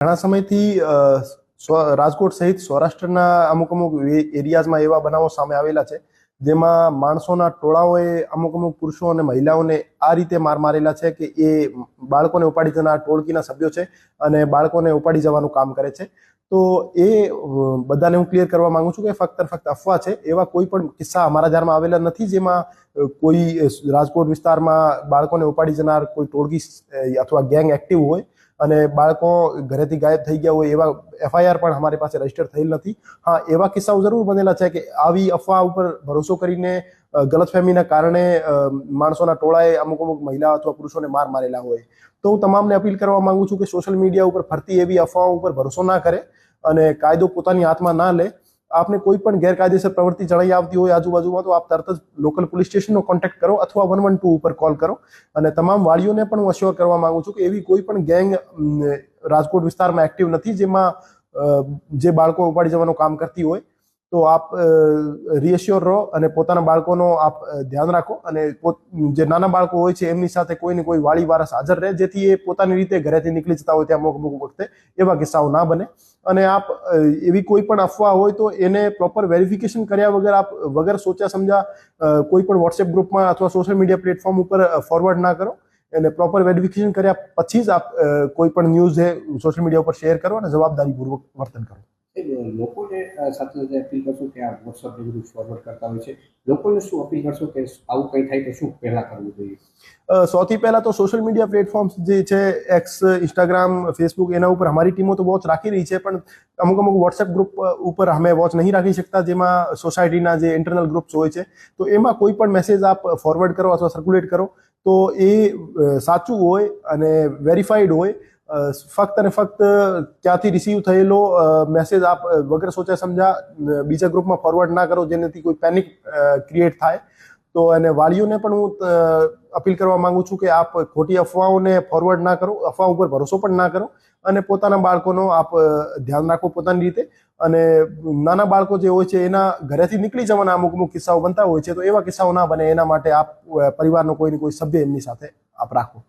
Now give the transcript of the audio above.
ઘણા સમયથી રાજકોટ સહિત સૌરાષ્ટ્રના અમુક એરિયાઝમાં એવા બનાવો સામે આવેલા છે જેમાં માણસોના ટોળાઓએ અમુક પુરુષો અને મહિલાઓને આ રીતે મારેલા છે કે એ બાળકોને ઉપાડી જનાર ટોળકીના સભ્યો છે અને બાળકોને ઉપાડી જવાનું કામ કરે છે. તો એ બધાને હું ક્લિયર કરવા માંગુ છું કે ફક્ત અફવા છે. એવા કોઈ પણ કિસ્સા અમારા ધ્યાનમાં આવેલા નથી જેમાં કોઈ રાજકોટ વિસ્તારમાં બાળકોને ઉપાડી જનાર કોઈ ટોળકી અથવા ગેંગ એક્ટિવ હોય અને બાળકો ઘરેથી ગાયબ થઈ ગયા હોય એવા FIR પણ અમારી પાસે રજીસ્ટર થયેલ નથી. હા, એવા કિસ્સાઓ જરૂર બનેલા છે કે આવી અફવા ઉપર ભરોસો કરીને ગલતફહેમીના કારણે માણસોના ટોળાએ અમુક મહિલા અથવા પુરુષોને મારેલા હોય. તો હું તમામને અપીલ કરવા માંગુ છું કે સોશિયલ મીડિયા ઉપર ફરતી એવી અફવાઓ ઉપર ભરોસો ના કરે અને કાયદો પોતાની હાથમાં ના લે. આપને કોઈ પણ ગેરકાયદેસર પ્રવૃત્તિ જણાઈ આવતી હોય આજુબાજુમાં તો આપ તરત જ લોકલ પોલીસ સ્ટેશનનો કોન્ટેક્ટ કરો અથવા 112 ઉપર કોલ કરો. અને તમામ વાળીઓને પણ હું અશ્યોર કરવા માંગુ છું કે એવી કોઈ પણ ગેંગ રાજકોટ વિસ્તારમાં એક્ટિવ નથી જેમાં જે બાળકો ઉપાડી જવાનું કામ કરતી હોય. તો આપ રીએશ્યોર રહો અને પોતાના બાળકોનો આપ ધ્યાન રાખો અને જે નાના બાળકો હોય છે એમની સાથે કોઈ ને કોઈ વાળી વારસ હાજર રહે જેથી એ પોતાની રીતે ઘરેથી નીકળી જતા હોય ત્યાં અમુક વખતે એવા કિસ્સાઓ ના બને. અને આપ એવી કોઈ પણ અફવા હોય તો એને પ્રોપર વેરિફિકેશન કર્યા વગર આપ વગર સોચ્યા સમજા કોઈ પણ વોટ્સએપ ગ્રુપમાં અથવા સોશિયલ મીડિયા પ્લેટફોર્મ ઉપર ફોરવર્ડ ના કરો. એને પ્રોપર વેરિફિકેશન કર્યા પછી જ આપ કોઈ પણ ન્યૂઝ સોશિયલ મીડિયા ઉપર શેર કરો અને જવાબદારીપૂર્વક વર્તન કરો. લોકોને સાથે સાથે અપીલ કરશો કે આ વોટ્સઅપ બધું ફોરવર્ડ કરતા હોય છે, લોકોને શું અપીલ કરશો કે આવું કંઈ થાય તો શું પહેલા કરવું જોઈએ? સૌથી પહેલા તો સોશિયલ મીડિયા પ્લેટફોર્મ્સ જે છે એક્સ, ઇન્સ્ટાગ્રામ, ફેસબુક એના ઉપર અમારી ટીમો તો વોચ રાખી રહી છે પણ અમુક વોટ્સએપ ગ્રુપ ઉપર અમે વોચ નહીં રાખી શકતા જેમાં સોસાયટીના જે ઇન્ટરનલ ગ્રુપ્સ હોય છે. તો એમાં કોઈ પણ મેસેજ આપ ફોરવર્ડ કરો અથવા સર્ક્યુલેટ કરો તો એ સાચું હોય અને વેરીફાઈડ હોય. ફક્ત અને ફક્ત ક્યાંથી રિસીવ થયેલો મેસેજ આપ વગર સોચ્યા સમજા બીજા ગ્રુપમાં ફોરવર્ડ ના કરો જેનાથી કોઈ પેનિક ક્રિએટ થાય. તો એને વાલીઓને પણ હું અપીલ કરવા માંગુ છું કે આપ ખોટી અફવાઓને ફોરવર્ડ ના કરો, અફવા ઉપર ભરોસો પણ ના કરો અને પોતાના બાળકોનો આપ ધ્યાન રાખો પોતાની રીતે. અને નાના બાળકો જે હોય છે એના ઘરેથી નીકળી જવાના અમુક કિસ્સાઓ બનતા હોય છે તો એવા કિસ્સાઓ ના બને એના માટે આપ પરિવારનો કોઈ ને કોઈ સભ્ય એમની સાથે આપ રાખો.